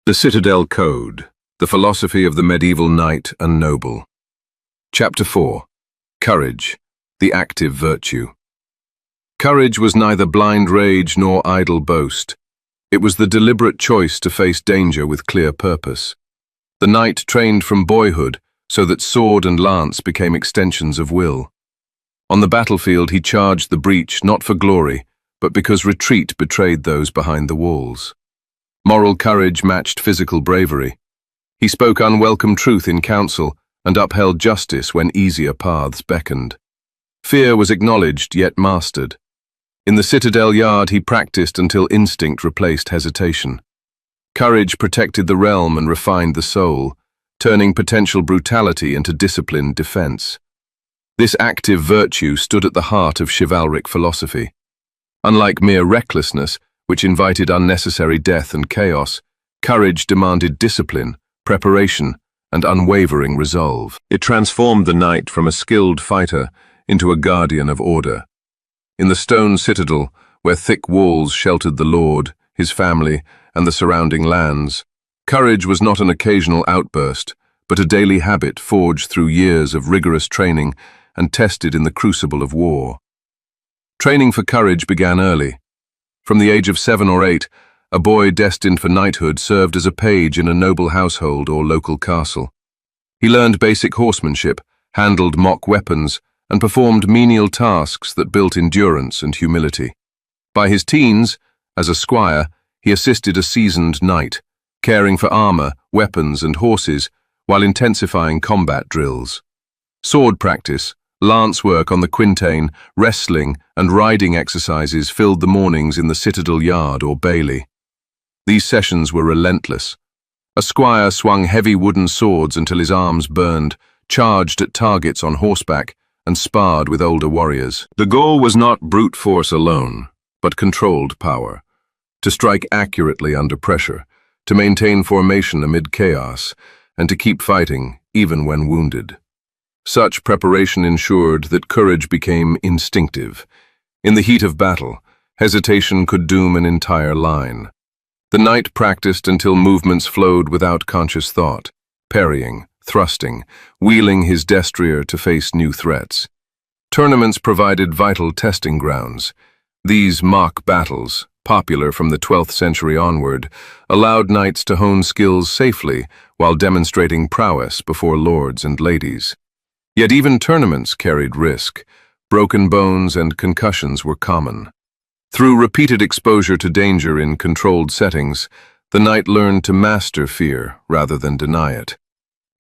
The Citadel Code, the philosophy of the medieval knight and noble. Chapter 4. Courage, the active virtue. Courage was neither blind rage nor idle boast. It was the deliberate choice to face danger with clear purpose. The knight trained from boyhood so that sword and lance became extensions of will. On the battlefield he charged the breach not for glory, but because retreat betrayed those behind the walls. Moral courage matched physical bravery. He spoke unwelcome truth in council and upheld justice when easier paths beckoned. Fear was acknowledged yet mastered. In the Citadel yard he practiced until instinct replaced hesitation. Courage protected the realm and refined the soul, turning potential brutality into disciplined defense. This active virtue stood at the heart of chivalric philosophy. Unlike mere recklessness, which invited unnecessary death and chaos, courage demanded discipline, preparation, and unwavering resolve. It transformed the knight from a skilled fighter into a guardian of order. In the stone citadel, where thick walls sheltered the lord, his family, and the surrounding lands, courage was not an occasional outburst, but a daily habit forged through years of rigorous training and tested in the crucible of war. Training for courage began early. From the age of 7 or 8, a boy destined for knighthood served as a page in a noble household or local castle. He learned basic horsemanship, handled mock weapons, and performed menial tasks that built endurance and humility. By his teens, as a squire, he assisted a seasoned knight, caring for armor, weapons, and horses, while intensifying combat drills. Sword practice, lance work on the quintain, wrestling, and riding exercises filled the mornings in the citadel yard or bailey. These sessions were relentless. A squire swung heavy wooden swords until his arms burned, charged at targets on horseback, and sparred with older warriors. The goal was not brute force alone, but controlled power. To strike accurately under pressure, to maintain formation amid chaos, and to keep fighting even when wounded. Such preparation ensured that courage became instinctive. In the heat of battle, hesitation could doom an entire line. The knight practiced until movements flowed without conscious thought, parrying, thrusting, wheeling his destrier to face new threats. Tournaments provided vital testing grounds. These mock battles, popular from the 12th century onward, allowed knights to hone skills safely while demonstrating prowess before lords and ladies. Yet even tournaments carried risk. Broken bones and concussions were common. Through repeated exposure to danger in controlled settings, the knight learned to master fear rather than deny it.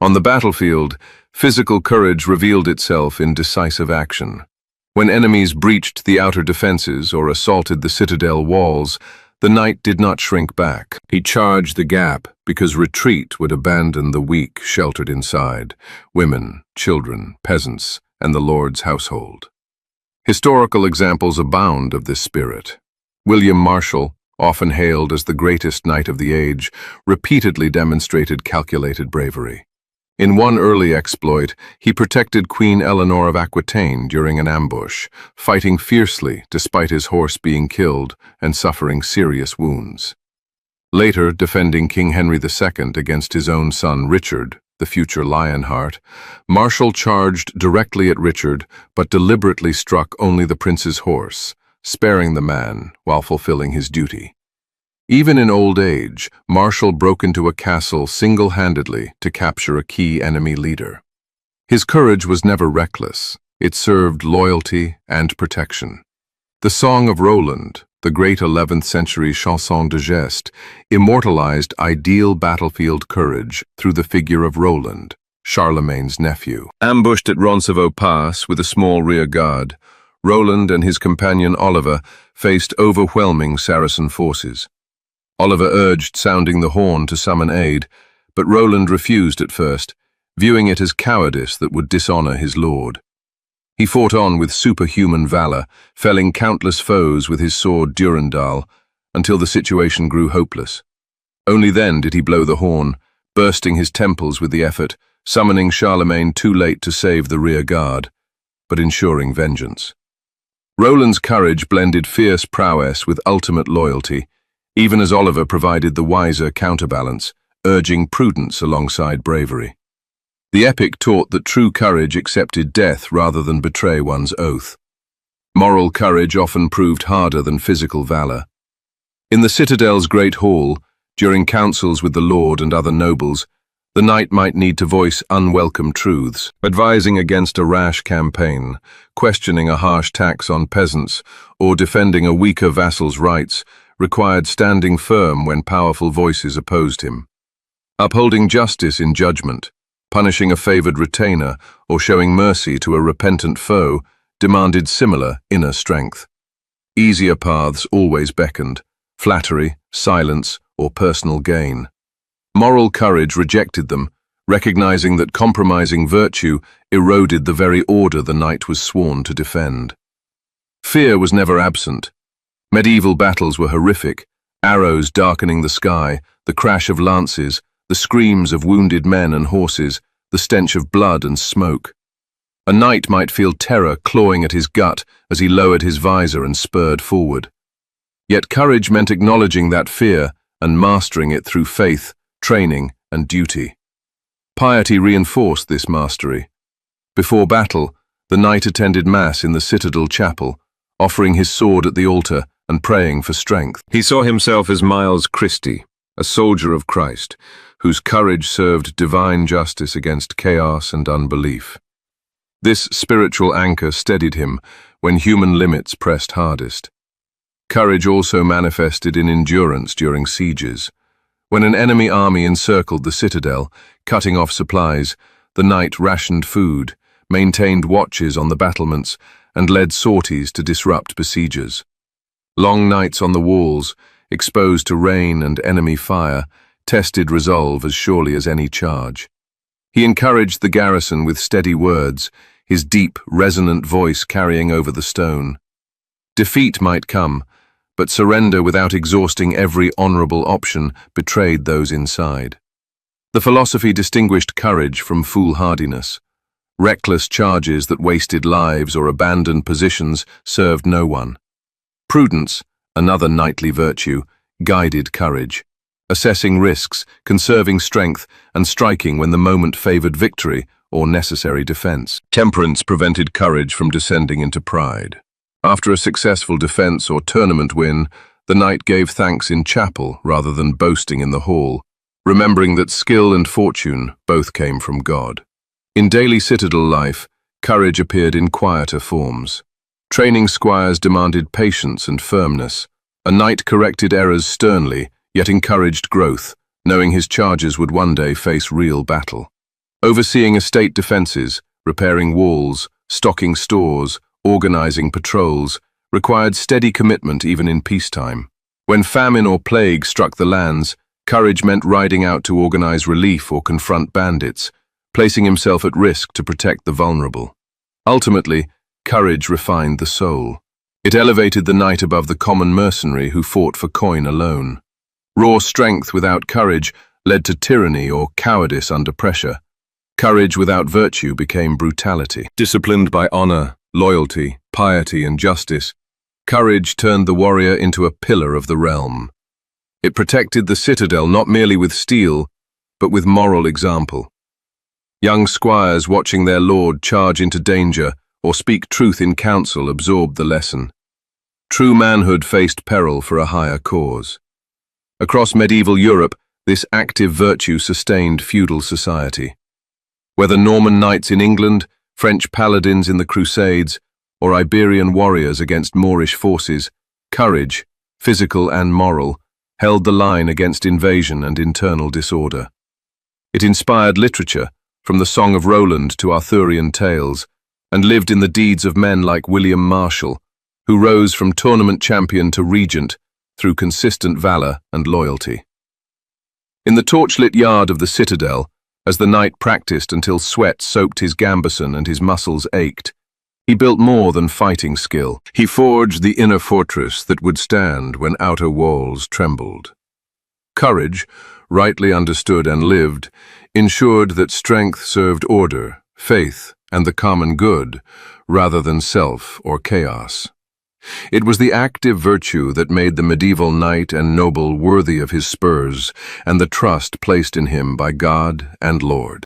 On the battlefield, physical courage revealed itself in decisive action. When enemies breached the outer defenses or assaulted the citadel walls, the knight did not shrink back. He charged the gap because retreat would abandon the weak sheltered inside, women, children, peasants, and the lord's household. Historical examples abound of this spirit. William Marshall, often hailed as the greatest knight of the age, repeatedly demonstrated calculated bravery. In one early exploit, he protected Queen Eleanor of Aquitaine during an ambush, fighting fiercely despite his horse being killed and suffering serious wounds. Later, defending King Henry II against his own son Richard, the future Lionheart, Marshall charged directly at Richard but deliberately struck only the prince's horse, sparing the man while fulfilling his duty. Even in old age, Marshall broke into a castle single-handedly to capture a key enemy leader. His courage was never reckless. It served loyalty and protection. The Song of Roland, the great 11th century chanson de geste, immortalized ideal battlefield courage through the figure of Roland, Charlemagne's nephew. Ambushed at Roncevaux Pass with a small rear guard, Roland and his companion Oliver faced overwhelming Saracen forces. Oliver urged sounding the horn to summon aid, but Roland refused at first, viewing it as cowardice that would dishonor his lord. He fought on with superhuman valor, felling countless foes with his sword Durandal, until the situation grew hopeless. Only then did he blow the horn, bursting his temples with the effort, summoning Charlemagne too late to save the rear guard, but ensuring vengeance. Roland's courage blended fierce prowess with ultimate loyalty, even as Oliver provided the wiser counterbalance, urging prudence alongside bravery. The epic taught that true courage accepted death rather than betray one's oath. Moral courage often proved harder than physical valor. In the Citadel's great hall, during councils with the lord and other nobles, the knight might need to voice unwelcome truths, advising against a rash campaign, questioning a harsh tax on peasants, or defending a weaker vassal's rights, required standing firm when powerful voices opposed him. Upholding justice in judgment, punishing a favored retainer, or showing mercy to a repentant foe demanded similar inner strength. Easier paths always beckoned: flattery, silence, or personal gain. Moral courage rejected them, recognizing that compromising virtue eroded the very order the knight was sworn to defend. Fear was never absent. Medieval battles were horrific, arrows darkening the sky, the crash of lances, the screams of wounded men and horses, the stench of blood and smoke. A knight might feel terror clawing at his gut as he lowered his visor and spurred forward. Yet courage meant acknowledging that fear and mastering it through faith, training, and duty. Piety reinforced this mastery. Before battle, the knight attended Mass in the Citadel chapel, offering his sword at the altar and praying for strength. He saw himself as Miles Christie, a soldier of Christ, whose courage served divine justice against chaos and unbelief. This spiritual anchor steadied him when human limits pressed hardest. Courage also manifested in endurance during sieges. When an enemy army encircled the citadel, cutting off supplies, the knight rationed food, maintained watches on the battlements, and led sorties to disrupt besiegers. Long nights on the walls, exposed to rain and enemy fire, tested resolve as surely as any charge. He encouraged the garrison with steady words, his deep, resonant voice carrying over the stone. Defeat might come, but surrender without exhausting every honorable option betrayed those inside. The philosophy distinguished courage from foolhardiness. Reckless charges that wasted lives or abandoned positions served no one. Prudence, another knightly virtue, guided courage, assessing risks, conserving strength, and striking when the moment favored victory or necessary defense. Temperance prevented courage from descending into pride. After a successful defense or tournament win, the knight gave thanks in chapel rather than boasting in the hall, remembering that skill and fortune both came from God. In daily citadel life, courage appeared in quieter forms. Training squires demanded patience and firmness. A knight corrected errors sternly, yet encouraged growth, knowing his charges would one day face real battle. Overseeing estate defenses, repairing walls, stocking stores, organizing patrols, required steady commitment even in peacetime. When famine or plague struck the lands, courage meant riding out to organize relief or confront bandits, placing himself at risk to protect the vulnerable. Ultimately, courage refined the soul. It elevated the knight above the common mercenary who fought for coin alone. Raw strength without courage led to tyranny or cowardice under pressure. Courage without virtue became brutality. Disciplined by honor, loyalty, piety, and justice, courage turned the warrior into a pillar of the realm. It protected the citadel not merely with steel, but with moral example. Young squires watching their lord charge into danger or speak truth in council absorbed the lesson. True manhood faced peril for a higher cause. Across medieval Europe, this active virtue sustained feudal society. Whether Norman knights in England, French paladins in the Crusades, or Iberian warriors against Moorish forces, courage, physical and moral, held the line against invasion and internal disorder. It inspired literature, from the Song of Roland to Arthurian tales, and lived in the deeds of men like William Marshall, who rose from tournament champion to regent through consistent valor and loyalty. In the torchlit yard of the citadel, as the knight practiced until sweat soaked his gambeson and his muscles ached, he built more than fighting skill. He forged the inner fortress that would stand when outer walls trembled. Courage, rightly understood and lived, ensured that strength served order, faith, and the common good, rather than self or chaos. It was the active virtue that made the medieval knight and noble worthy of his spurs and the trust placed in him by God and Lord.